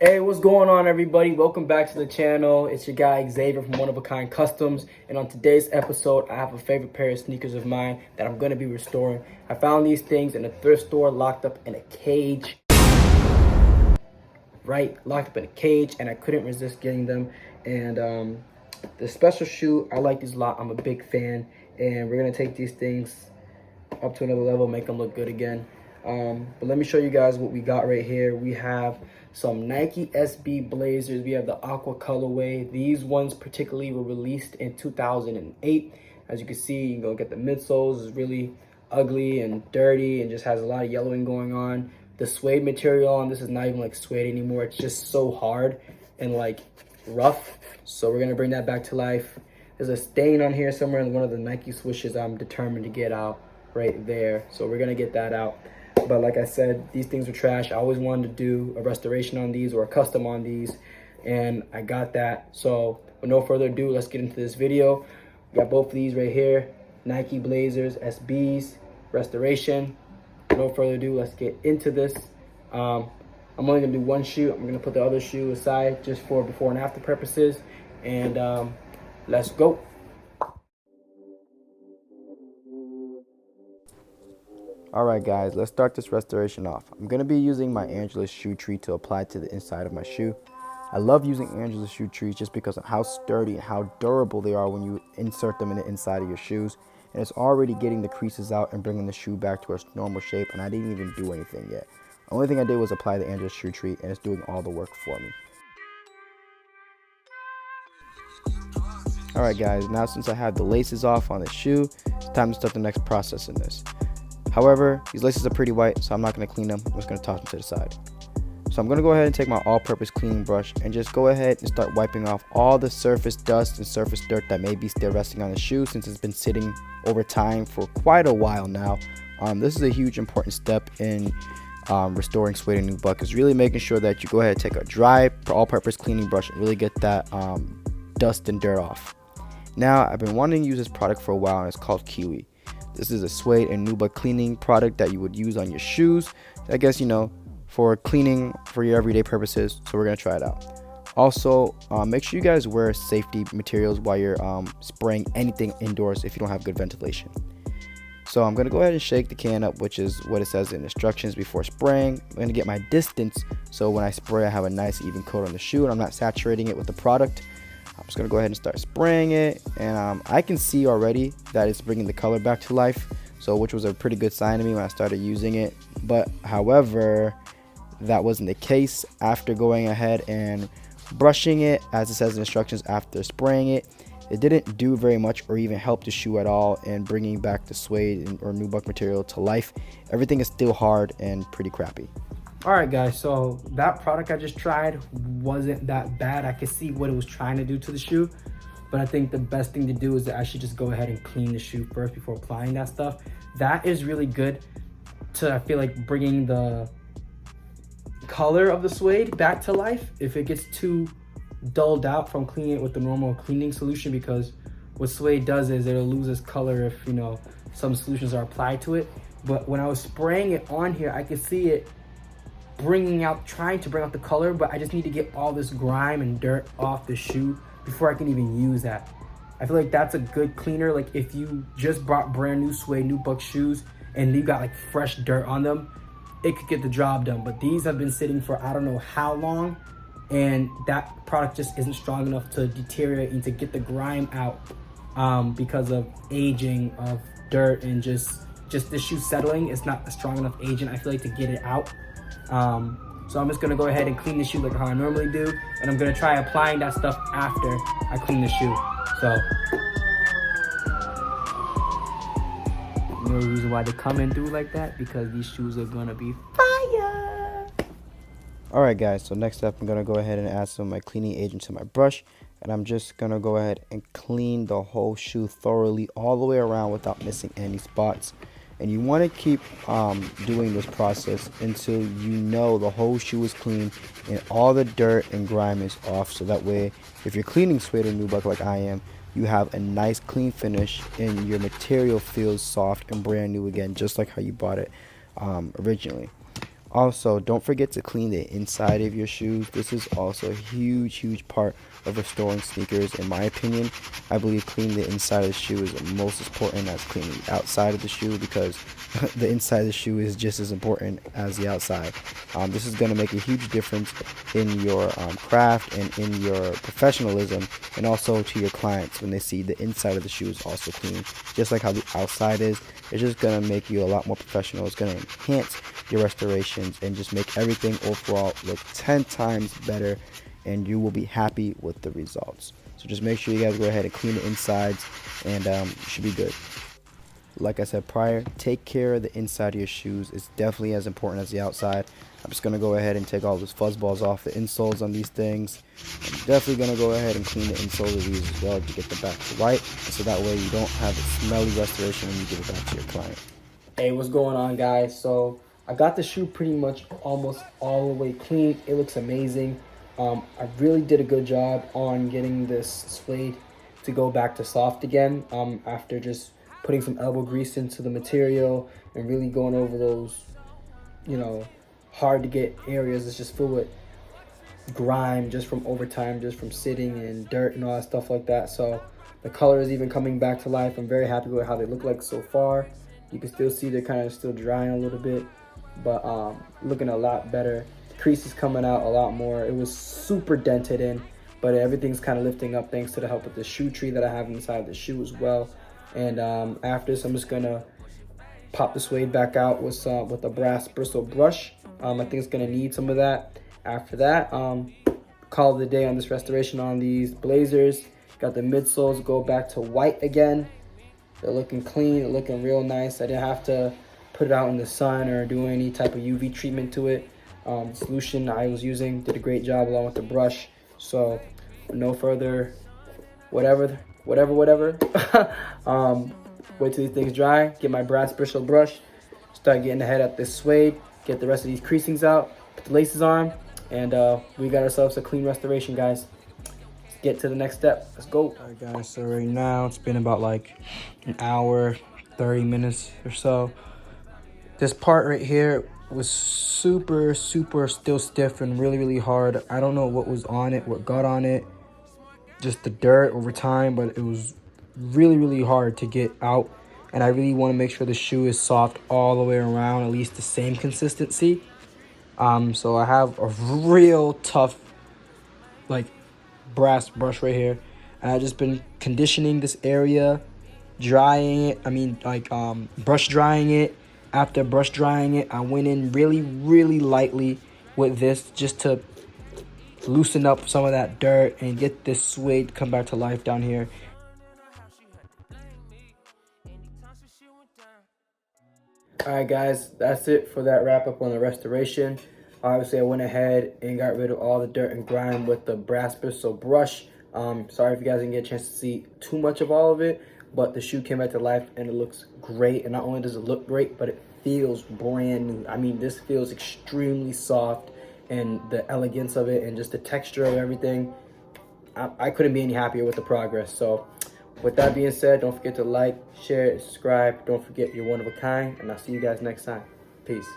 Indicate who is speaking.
Speaker 1: Hey, what's going on, everybody? Welcome back to the channel. It's your guy Xavier from One of a Kind Customs, and on today's episode I have a favorite pair of sneakers of mine that I'm going to be restoring. I found these things in a thrift store locked up in a cage. Locked up in a cage, and I couldn't resist getting them. And the special shoe, I like these a lot. I'm a big fan, and we're going to take these things up to another level, make them look good again. But let me show you guys what we got right here. We have some Nike SB Blazers. We have the aqua colorway. These ones particularly were released in 2008. As you can see, you can go get the midsoles. It's really ugly and dirty and just has a lot of yellowing going on. The suede material on this is not even like suede anymore. It's just so hard and like rough. So we're gonna bring that back to life. There's a stain on here somewhere in one of the Nike swooshes I'm determined to get out right there. So we're gonna get that out. But like I said, these things are trash. I always wanted to do a restoration on these or a custom on these, and I got that. So with no further ado, let's get into this video. We got both of these right here, Nike Blazers SBs restoration. With no further ado, let's get into this. I'm only gonna do one shoe. I'm gonna put the other shoe aside just for before and after purposes, and let's go. Alright guys, let's start this restoration off. I'm going to be using my Angelus shoe tree to apply to the inside of my shoe. I love using Angelus shoe trees just because of how sturdy and how durable they are when you insert them in the inside of your shoes. And it's already getting the creases out and bringing the shoe back to its normal shape, and I didn't even do anything yet. The only thing I did was apply the Angelus shoe tree, and it's doing all the work for me. Alright guys, now since I have the laces off on the shoe, it's time to start the next process in this. However, these laces are pretty white, so I'm not going to clean them. I'm just going to toss them to the side. So I'm going to go ahead and take my all-purpose cleaning brush and just go ahead and start wiping off all the surface dust and surface dirt that may be still resting on the shoe since it's been sitting over time for quite a while now. This is a huge important step in restoring suede and nubuck, is really making sure that you go ahead and take a dry all-purpose cleaning brush and really get that dust and dirt off. Now, I've been wanting to use this product for a while, and it's called Kiwi. This is a suede and nubuck cleaning product that you would use on your shoes, I guess, you know, for cleaning for your everyday purposes. So we're going to try it out. Also, make sure you guys wear safety materials while you're spraying anything indoors if you don't have good ventilation. So I'm going to go ahead and shake the can up, which is what it says in instructions before spraying. I'm going to get my distance so when I spray I have a nice even coat on the shoe and I'm not saturating it with the product. I'm just going to go ahead and start spraying it, and I can see already that it's bringing the color back to life, so which was a pretty good sign to me when I started using it. But however, that wasn't the case. After going ahead and brushing it, as it says in instructions, after spraying it, it didn't do very much or even help the shoe at all in bringing back the suede or nubuck material to life. Everything is still hard and pretty crappy. Alright guys, so that product I just tried wasn't that bad. I could see what it was trying to do to the shoe, but I think the best thing to do is to actually just go ahead and clean the shoe first before applying that stuff. That is really good to, I feel like, bringing the color of the suede back to life if it gets too dulled out from cleaning it with the normal cleaning solution, because what suede does is it'll lose its color if, you know, some solutions are applied to it. But when I was spraying it on here, I could see it trying to bring out the color, but I just need to get all this grime and dirt off the shoe before I can even use that. I feel like that's a good cleaner. Like if you just bought brand new suede nubuck shoes and you got like fresh dirt on them, it could get the job done. But these have been sitting for I don't know how long, and that product just isn't strong enough to deteriorate and to get the grime out because of aging of dirt and just the shoe settling. It's not a strong enough agent, I feel like, to get it out. So I'm just going to go ahead and clean the shoe like how I normally do, and I'm going to try applying that stuff after I clean the shoe. So you know the reason why they come in through like that, because these shoes are going to be fire. Alright guys, so next up I'm going to go ahead and add some of my cleaning agent to my brush, and I'm just going to go ahead and clean the whole shoe thoroughly all the way around without missing any spots. And you want to keep doing this process until you know the whole shoe is clean and all the dirt and grime is off, so that way if you're cleaning suede or nubuck like I am, you have a nice clean finish and your material feels soft and brand new again, just like how you bought it originally. Also, don't forget to clean the inside of your shoes. This is also a huge part of restoring sneakers. In my opinion, I believe cleaning the inside of the shoe is most important as cleaning the outside of the shoe, because the inside of the shoe is just as important as the outside. This is going to make a huge difference in your craft and in your professionalism, and also to your clients when they see the inside of the shoe is also clean, just like how the outside is. It's just going to make you a lot more professional. It's going to enhance your restorations and just make everything overall look 10 times better, and you will be happy with the results. So just make sure you guys go ahead and clean the insides, and you should be good. Like I said prior, take care of the inside of your shoes. It's definitely as important as the outside. I'm just going to go ahead and take all those fuzz balls off the insoles on these things. I'm definitely going to go ahead and clean the insoles of these as well to get them back to white, so that way you don't have a smelly restoration when you give it back to your client.
Speaker 2: Hey, what's going on, guys? So I got the shoe pretty much almost all the way clean. It looks amazing. I really did a good job on getting this suede to go back to soft again, after just putting some elbow grease into the material and really going over those, hard to get areas that's just filled with grime just from overtime, just from sitting and dirt and all that stuff like that. So the color is even coming back to life. I'm very happy with how they look like so far. You can still see they're kind of still drying a little bit, but looking a lot better. The crease is coming out a lot more. It was super dented in, but everything's kind of lifting up thanks to the help of the shoe tree that I have inside the shoe as well. And after this, I'm just gonna pop the suede back out with a brass bristle brush. I think it's gonna need some of that. After that, call it a day on this restoration on these BLAZERs. Got the midsoles go back to white again. They're looking clean, they're looking real nice. I didn't have to put it out in the sun or do any type of UV treatment to it. The solution I was using did a great job along with the brush. So no further whatever. Wait till these things dry, get my brass bristle brush, start getting ahead at this suede, get the rest of these creasings out, put the laces on, and we got ourselves a clean restoration, guys. Let's get to the next step. Let's go. All right, guys, so right now it's been about like an hour, 30 minutes or so. This part right here was super still stiff and really hard. I don't know what was on it, what got on it, just the dirt over time, but it was really hard to get out. And I really want to make sure the shoe is soft all the way around, at least the same consistency. So I have a real tough brass brush right here, and I've just been conditioning this area, drying it, brush drying it. After brush drying it, I went in really lightly with this just to loosen up some of that dirt and get this suede to come back to life down here. Alright, guys, that's it for that wrap up on the restoration. Obviously, I went ahead and got rid of all the dirt and grime with the brass bristle brush. Sorry if you guys didn't get a chance to see too much of all of it, but the shoe came back to life and it looks great. And not only does it look great, but it feels brand new. I mean, this feels extremely soft, and the elegance of it and just the texture of everything, I couldn't be any happier with the progress. So with that being said, don't forget to like, share, subscribe. Don't forget you're one of a kind, and I'll see you guys next time. Peace.